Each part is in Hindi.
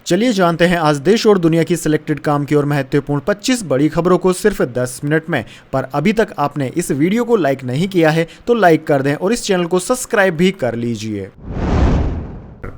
चलिए जानते हैं आज देश और दुनिया की सिलेक्टेड काम की और महत्वपूर्ण 25 बड़ी खबरों को सिर्फ 10 मिनट में। पर अभी तक आपने इस वीडियो को लाइक नहीं किया है तो लाइक कर दें और इस चैनल को सब्सक्राइब भी कर लीजिए।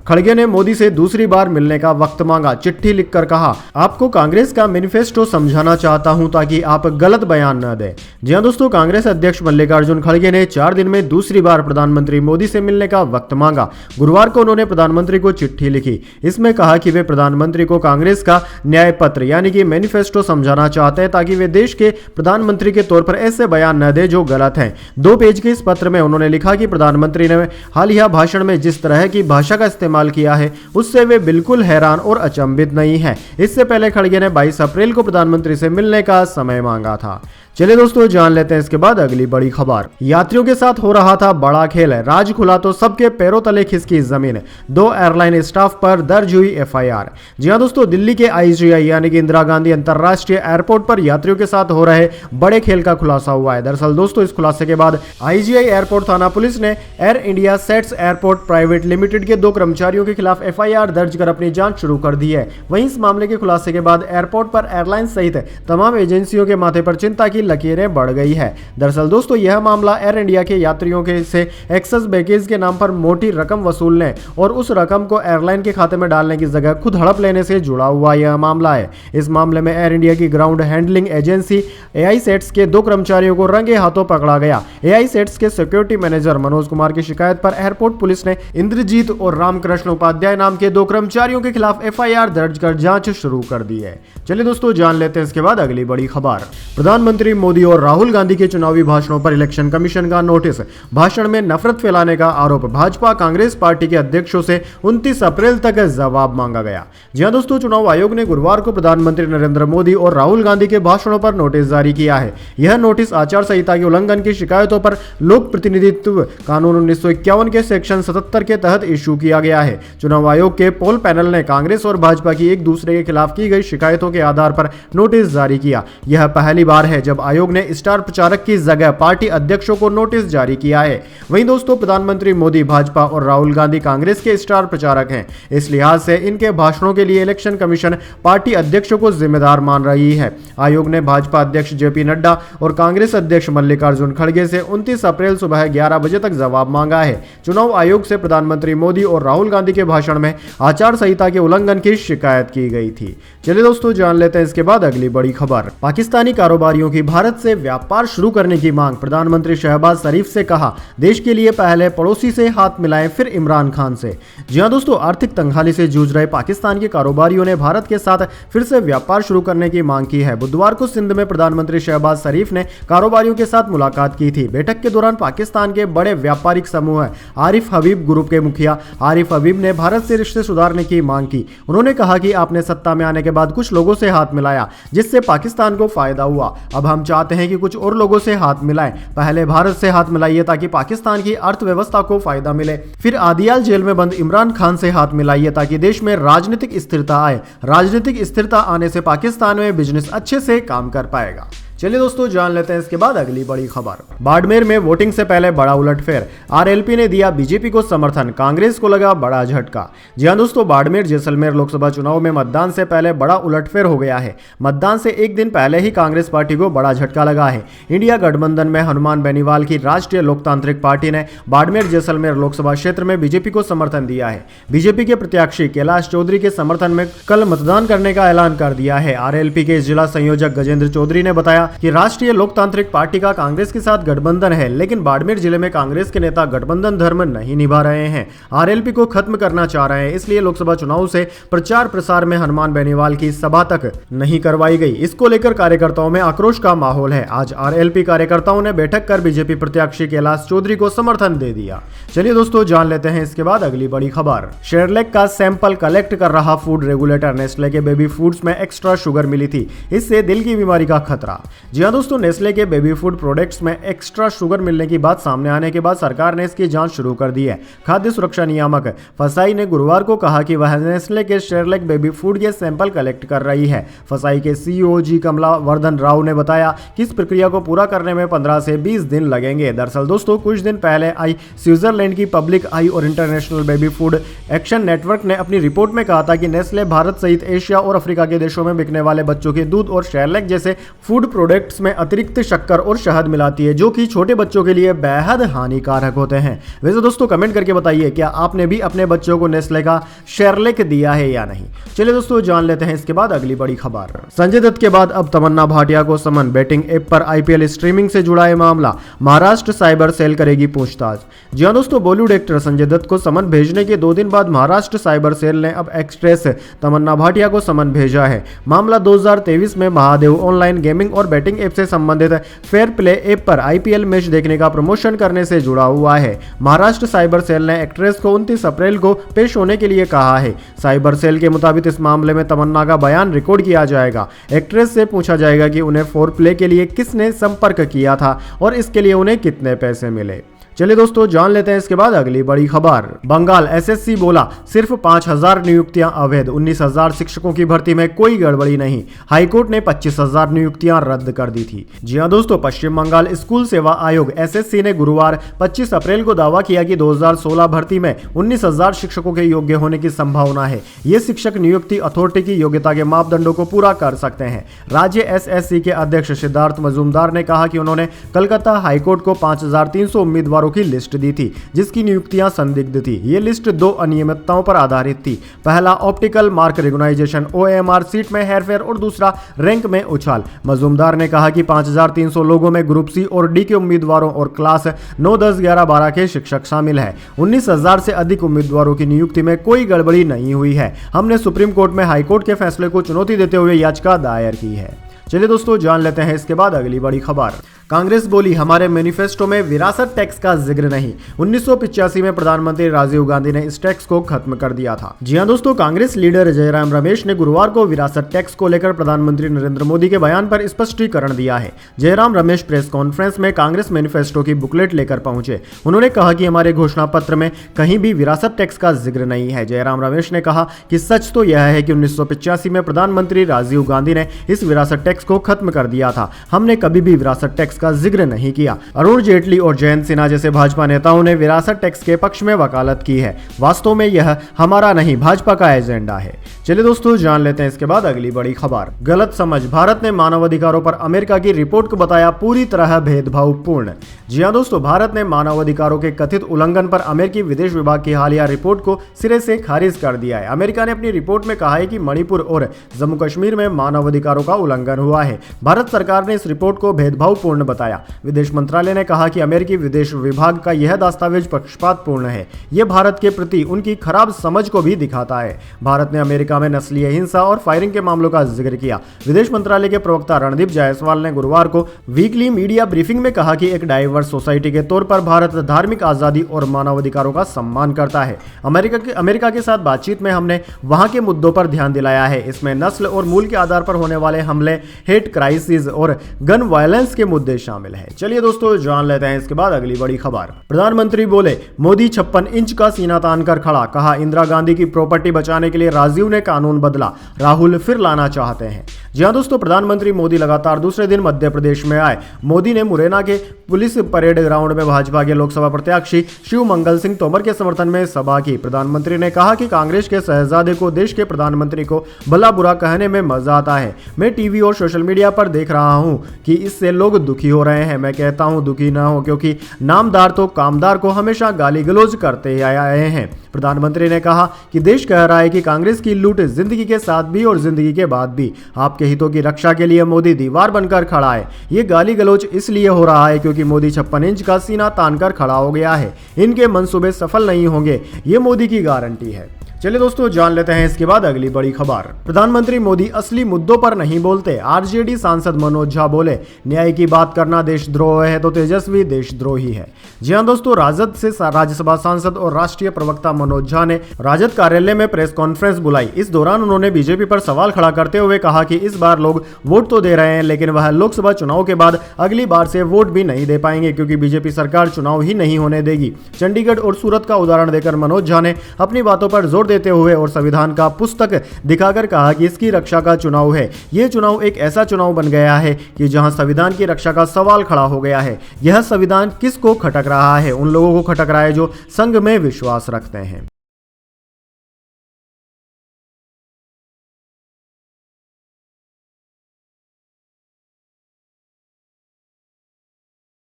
खड़गे ने मोदी से दूसरी बार मिलने का वक्त मांगा। चिट्ठी लिखकर कहा, आपको कांग्रेस का मैनिफेस्टो समझाना चाहता हूं ताकि आप गलत बयान न दें। जी हां दोस्तों, कांग्रेस अध्यक्ष मल्लिकार्जुन खड़गे ने 4 दिन में दूसरी बार प्रधानमंत्री मोदी से मिलने का वक्त मांगा। गुरुवार को उन्होंने प्रधानमंत्री को चिट्ठी लिखी। इसमें कहा कि वे प्रधानमंत्री को कांग्रेस का न्याय पत्र यानी कि मैनिफेस्टो समझाना चाहते हैं ताकि वे देश के प्रधानमंत्री के तौर पर ऐसे बयान न दे जो गलत हैं। 2 पेज के इस पत्र में उन्होंने लिखा कि प्रधानमंत्री ने हालिया भाषण में जिस तरह की भाषा का इस्तेमाल किया है उससे वे बिल्कुल हैरान और अचंभित नहीं है। इससे पहले खड़गे ने 22 अप्रैल को प्रधानमंत्री से मिलने का समय मांगा था। चलिए दोस्तों जान लेते हैं इसके बाद अगली बड़ी खबर। यात्रियों के साथ हो रहा था बड़ा खेल। राज खुला तो सबके पैरों तले खिसकी जमीन। 2 एयरलाइन स्टाफ पर दर्ज हुई एफआईआर। जी हां दोस्तों, दिल्ली के आईजीआई यानी कि इंदिरा गांधी अंतरराष्ट्रीय एयरपोर्ट पर यात्रियों के साथ हो रहे बड़े खेल का खुलासा हुआ है। दरअसल दोस्तों, इस खुलासे के बाद आईजीआई एयरपोर्ट थाना पुलिस ने air India sets airport private limited के 2 कर्मचारियों के खिलाफ एफआईआर दर्ज कर अपनी जांच शुरू कर दी है। वहीं इस मामले के खुलासे के बाद एयरपोर्ट पर एयरलाइन सहित तमाम एजेंसियों के माथे पर चिंता की लकीरें बढ़ गई है। दरअसल दोस्तों, यह मामला एयर इंडिया के यात्रियों के से एक्सेस बैगेज के नाम पर मोटी रकम वसूलने और उस रकम को एयरलाइन के खाते में डालने की जगह खुद हड़प लेने से जुड़ा हुआ यह मामला है। इस मामले में एयर इंडिया की ground handling agency AI sets के 2 कर्मचारियों को रंगे हाथों पकड़ा गया। एआई सेट्स के सिक्योरिटी मैनेजर मनोज कुमार की शिकायत पर एयरपोर्ट पुलिस ने इंद्रजीत और रामकृष्ण उपाध्याय नाम के 2 कर्मचारियों के खिलाफ एफआईआर दर्ज कर जांच शुरू कर दी है। चलिए दोस्तों जान लेते हैं इसके बाद अगली बड़ी खबर। प्रधानमंत्री मोदी और राहुल गांधी के चुनावी भाषणों पर इलेक्शन कमीशन का नोटिस। भाषण में नफरत फैलाने का आरोप। भाजपा कांग्रेस पार्टी के अध्यक्षों से 29 अप्रैल तक जवाब मांगा गया। जी हां दोस्तों, चुनाव आयोग ने गुरुवार को प्रधानमंत्री नरेंद्र मोदी और राहुल गांधी के भाषणों पर नोटिस जारी किया है। यह नोटिस आचार संहिता के उल्लंघन की शिकायतों पर लोक प्रतिनिधित्व कानून 1951 के सेक्शन 77 के तहत इशू किया गया है। चुनाव आयोग के पोल पैनल ने कांग्रेस और भाजपा की एक दूसरे के खिलाफ की गई शिकायतों के आधार पर नोटिस जारी किया। यह पहली बार है जब आयोग ने स्टार प्रचारक की जगह पार्टी अध्यक्षों को नोटिस जारी किया है। वहीं दोस्तों, प्रधानमंत्री मोदी भाजपा और राहुल गांधी कांग्रेस के स्टार प्रचारक हैं। इस लिहाज से इनके भाषणों के लिए इलेक्शन कमीशन पार्टी अध्यक्षों को जिम्मेदार मान रही है। आयोग ने भाजपा अध्यक्ष जेपी नड्डा और कांग्रेस अध्यक्ष मल्लिकार्जुन खड़गे से 29 अप्रैल सुबह 11 बजे तक जवाब मांगा है। चुनाव आयोग से प्रधानमंत्री मोदी और राहुल गांधी के भाषण में आचार संहिता के उल्लंघन की शिकायत की गई थी। चलिए दोस्तों जान लेते हैं इसके बाद अगली बड़ी खबर। पाकिस्तानी कारोबारियों की भारत से व्यापार शुरू करने की मांग। प्रधानमंत्री शहबाज शरीफ से कहा, देश के लिए पहले पड़ोसी से हाथ मिलाएं फिर इमरान खान से। जी हां दोस्तों, आर्थिक तंगहाली से जूझ रहे पाकिस्तान के कारोबारियों ने भारत के साथ फिर से व्यापार शुरू करने की मांग की है। बुधवार को सिंध में प्रधानमंत्री शहबाज शरीफ ने कारोबारियों के साथ मुलाकात की थी। बैठक के दौरान पाकिस्तान के बड़े व्यापारिक समूह आरिफ हबीब ग्रुप के मुखिया आरिफ हबीब ने भारत से रिश्ते सुधारने की मांग की। उन्होंने कहा कि आपने सत्ता में आने के बाद कुछ लोगों से हाथ मिलाया जिससे पाकिस्तान को फायदा हुआ। अब हम चाहते हैं कि कुछ और लोगों से हाथ मिलाएं। पहले भारत से हाथ मिलाइए ताकि पाकिस्तान की अर्थव्यवस्था को फायदा मिले। फिर आदियाल जेल में बंद इमरान खान से हाथ मिलाइए ताकि देश में राजनीतिक स्थिरता आए। राजनीतिक स्थिरता आने से पाकिस्तान में बिजनेस अच्छे से काम कर पाएगा। चलिए दोस्तों जान लेते हैं इसके बाद अगली बड़ी खबर। बाड़मेर में वोटिंग से पहले बड़ा उलटफेर। आरएलपी ने दिया बीजेपी को समर्थन, कांग्रेस को लगा बड़ा झटका। जी हां दोस्तों, बाड़मेर जैसलमेर लोकसभा चुनाव में मतदान से पहले बड़ा उलटफेर हो गया है। मतदान से एक दिन पहले ही कांग्रेस पार्टी को बड़ा झटका लगा है। इंडिया गठबंधन में हनुमान बेनीवाल की राष्ट्रीय लोकतांत्रिक पार्टी ने बाड़मेर जैसलमेर लोकसभा क्षेत्र में बीजेपी को समर्थन दिया है। बीजेपी के प्रत्याशी कैलाश चौधरी के समर्थन में कल मतदान करने का ऐलान कर दिया है। आरएलपी के जिला संयोजक गजेंद्र चौधरी ने बताया कि राष्ट्रीय लोकतांत्रिक पार्टी का कांग्रेस के साथ गठबंधन है, लेकिन बाड़मेर जिले में कांग्रेस के नेता गठबंधन धर्म नहीं निभा रहे हैं। आरएलपी को खत्म करना चाह रहे हैं, इसलिए लोकसभा चुनाव से प्रचार प्रसार में हनुमान बेनीवाल की सभा तक नहीं करवाई गई। इसको लेकर कार्यकर्ताओं में आक्रोश का माहौल है। आज आरएलपी कार्यकर्ताओं ने बैठक कर बीजेपी प्रत्याशी कैलाश चौधरी को समर्थन दे दिया। चलिए दोस्तों जान लेते हैं इसके बाद अगली बड़ी खबर। शेरलैक का सैंपल कलेक्ट कर रहा फूड रेगुलेटर। नेस्ले के बेबी फूड्स में एक्स्ट्रा शुगर मिली थी, इससे दिल की बीमारी का खतरा। जी हाँ दोस्तों, नेस्ले के बेबी फूड प्रोडक्ट्स में एक्स्ट्रा शुगर मिलने की बात सामने आने के बाद सरकार ने इसकी जांच शुरू कर दी है। खाद्य सुरक्षा नियामक फसाई ने गुरुवार को कहा कि वह नेस्ले के शेरलैक बेबी फूड के सैंपल कलेक्ट कर रही है। फसाई के सीईओ जी कमला वर्धन राव ने बताया कि इस प्रक्रिया को पूरा करने में 15 से 20 दिन लगेंगे। दरअसल दोस्तों, कुछ दिन पहले आई स्विट्जरलैंड की पब्लिक आई और international baby food action network ने अपनी रिपोर्ट में कहा था कि नेस्ले भारत सहित एशिया और अफ्रीका के देशों में बिकने वाले बच्चों के दूध और शेरलैक जैसे फूड प्रोडक्ट्स में अतिरिक्त शक्कर और शहद मिलाती है, जो कि छोटे बच्चों के लिए बेहद हानिकारक होते हैं। वैसे दोस्तों, कमेंट करके बताइए क्या आपने भी अपने बच्चों को नेस्ले का शेरलैक दिया है या नहीं। चलिए दोस्तों, जान लेते हैं इसके बाद अगली बड़ी खबर। संजय दत्त के बाद अब तमन्ना भाटिया को समन। बैटिंग ऐप पर आईपीएल स्ट्रीमिंग से जुड़ा है मामला, महाराष्ट्र साइबर सेल करेगी पूछताछ। जी हां दोस्तों, बॉलीवुड एक्टर संजय दत्त को समन भेजने के 2 दिन बाद महाराष्ट्र साइबर सेल ने अब एक्ट्रेस तमन्ना भाटिया को समन भेजा है। मामला 2023 में महादेव ऑनलाइन गेमिंग और बैटिंग ऐप से संबंधित फेयर प्ले ऐप पर आईपीएल मैच देखने का प्रमोशन करने से जुड़ा हुआ है। महाराष्ट्र साइबर सेल ने एक्ट्रेस को 29 अप्रैल को पेश होने के लिए कहा है। साइबर सेल के मुताबिक इस मामले में तमन्ना का बयान रिकॉर्ड किया जाएगा। एक्ट्रेस से पूछा जाएगा कि उन्हें फेयर प्ले के लिए किसने संपर्क किया था और इसके लिए उन्हें कितने पैसे मिले। चलिए दोस्तों, जान लेते हैं इसके बाद अगली बड़ी खबर। बंगाल एसएससी बोला सिर्फ 5000 नियुक्तियां अवैध, 19000 शिक्षकों की भर्ती में कोई गड़बड़ी नहीं। हाईकोर्ट ने 25000 नियुक्तियां रद्द कर दी थी। जी हां दोस्तों, पश्चिम बंगाल स्कूल सेवा आयोग एसएससी ने गुरुवार 25 अप्रैल को दावा किया कि 2016 भर्ती में 19000 शिक्षकों के योग्य होने की संभावना है। ये शिक्षक नियुक्ति अथॉरिटी की योग्यता के मापदंडों को पूरा कर सकते हैं। राज्य एसएससी के अध्यक्ष सिद्धार्थ मजूमदार ने कहा कि उन्होंने कलकत्ता हाईकोर्ट को 5300 उम्मीदवारों की लिस्ट दी थी, जिसकी नियुक्तियां संदिग्ध थी। ये लिस्ट 2 अनियमितताओं पर आधारित थी। पहला optical mark recognition OMR sheet में हेरफेर और दूसरा रैंक में उछाल। मजूमदार ने कहा कि 5300 लोगों में ग्रुप सी और डी के उम्मीदवारों और क्लास 9, 10, 11, 12 के शिक्षक शामिल है। 19000 से अधिक उम्मीदवारों की नियुक्ति में कोई गड़बड़ी नहीं हुई है। हमने सुप्रीम कोर्ट में हाईकोर्ट के फैसले को चुनौती देते हुए याचिका दायर की है। चलिए दोस्तों, जान लेते हैं इसके बाद अगली बड़ी खबर। कांग्रेस बोली हमारे मैनिफेस्टो में विरासत टैक्स का जिक्र नहीं। 1985 में प्रधानमंत्री राजीव गांधी ने इस टैक्स को खत्म कर दिया था। जी हां दोस्तों, कांग्रेस लीडर जयराम रमेश ने गुरुवार को विरासत टैक्स को लेकर प्रधानमंत्री नरेंद्र मोदी के बयान पर स्पष्टीकरण दिया है। जयराम रमेश प्रेस कॉन्फ्रेंस में कांग्रेस मैनिफेस्टो की बुकलेट लेकर पहुंचे। उन्होंने कहा कि हमारे घोषणा पत्र में कहीं भी विरासत टैक्स का जिक्र नहीं है। जयराम रमेश ने कहा कि सच तो यह है कि 1985 में प्रधानमंत्री राजीव गांधी ने इस विरासत टैक्स को खत्म कर दिया था। हमने कभी भी विरासत टैक्स का जिक्र नहीं किया। अरुण जेटली और जयंत सिन्हा जैसे भाजपा नेताओं ने विरासत टैक्स के पक्ष में वकालत की है। वास्तव में यह हमारा नहीं, भाजपा का एजेंडा है। चलिए दोस्तों, जान लेते हैं इसके बाद अगली बड़ी खबर। गलत समझ, भारत ने मानवाधिकारों पर अमेरिका की रिपोर्ट को बताया पूरी तरह भेदभावपूर्ण। जी हां दोस्तों, भारत ने मानवाधिकारों के कथित उल्लंघन पर अमेरिकी विदेश विभाग की हालिया रिपोर्ट को सिरे से खारिज कर दिया है। अमेरिका ने अपनी रिपोर्ट में कहा है कि मणिपुर और जम्मू कश्मीर में मानवाधिकारों का उल्लंघन हुआ है। भारत सरकार ने इस रिपोर्ट को भेदभावपूर्ण बताया। विदेश मंत्रालय ने कहा कि अमेरिकी विदेश विभाग का यह दस्तावेज पक्षपातपूर्ण है। यह भारत के प्रति उनकी खराब समझ को भी दिखाता है। भारत ने अमेरिका में नस्लीय हिंसा और फायरिंग के मामलों का जिक्र किया। विदेश मंत्रालय के प्रवक्ता रणदीप जायसवाल ने गुरुवार को वीकली मीडिया ब्रीफिंग में कहा कि एक डाइवर्स सोसाइटी के तौर पर भारत धार्मिक आजादी और मानवाधिकारों का सम्मान करता है। अमेरिका के साथ बातचीत में हमने वहां के मुद्दों पर ध्यान दिलाया है। इसमें नस्ल और मूल के आधार पर होने वाले हमले, हेट क्राइसिस और गन वायलेंस के मुद्दे शामिल है। चलिए दोस्तों, जान लेते हैं इसके बाद अगली बड़ी खबर। प्रधानमंत्री बोले मोदी 56 इंच का सीना तान कर खड़ा। कहा इंदिरा गांधी की प्रॉपर्टी बचाने के लिए राजीव ने कानून बदला, राहुल फिर लाना चाहते हैं। जी हां दोस्तों, प्रधानमंत्री मोदी लगातार दूसरे दिन मध्य प्रदेश में आए। मोदी ने मुरैना के पुलिस परेड ग्राउंड में भाजपा के लोकसभा प्रत्याशी शिव मंगल सिंह तोमर के समर्थन में सभा की। प्रधानमंत्री ने कहा कि कांग्रेस के शहजादे को देश के प्रधानमंत्री को भला बुरा कहने में मजा आता है। मैं टीवी और सोशल मीडिया पर देख रहा हूं कि इससे लोग दुखी हो रहे हैं। मैं कहता हूं दुखी ना हो, क्योंकि नामदार तो कामदार को हमेशा गाली गलौज करते आए हैं। प्रधानमंत्री ने कहा कि देश कह रहा है कि कांग्रेस की लूट जिंदगी के साथ भी और जिंदगी के बाद भी। आपके हितों की रक्षा के लिए मोदी दीवार बनकर खड़ा है। ये गाली गलौज इसलिए हो रहा है क्योंकि मोदी 56 इंच का सीना तानकर खड़ा हो गया है। इनके मंसूबे सफल नहीं होंगे, ये मोदी की गारंटी है। चलिए दोस्तों, जान लेते हैं इसके बाद अगली बड़ी खबर। प्रधानमंत्री मोदी असली मुद्दों पर नहीं बोलते। आरजेडी सांसद मनोज झा बोले, न्याय की बात करना देशद्रोह है तो तेजस्वी देशद्रोही है। जी हां दोस्तों, राजद से राज्यसभा सांसद और राष्ट्रीय प्रवक्ता मनोज झा ने राजद कार्यालय में प्रेस कॉन्फ्रेंस बुलाई। इस दौरान उन्होंने बीजेपी पर सवाल खड़ा करते हुए कहा कि इस बार लोग वोट तो दे रहे हैं, लेकिन वह लोकसभा चुनाव के बाद अगली बार से वोट भी नहीं दे पाएंगे, क्योंकि बीजेपी सरकार चुनाव ही नहीं होने देगी। चंडीगढ़ और सूरत का उदाहरण देकर मनोज झा ने अपनी बातों पर जोर देते हुए और संविधान का पुस्तक दिखाकर कहा कि इसकी रक्षा का चुनाव है। यह चुनाव एक ऐसा चुनाव बन गया है कि जहां संविधान की रक्षा का सवाल खड़ा हो गया है। यह संविधान किसको खटक रहा है? उन लोगों को खटक रहा है जो संघ में विश्वास रखते हैं।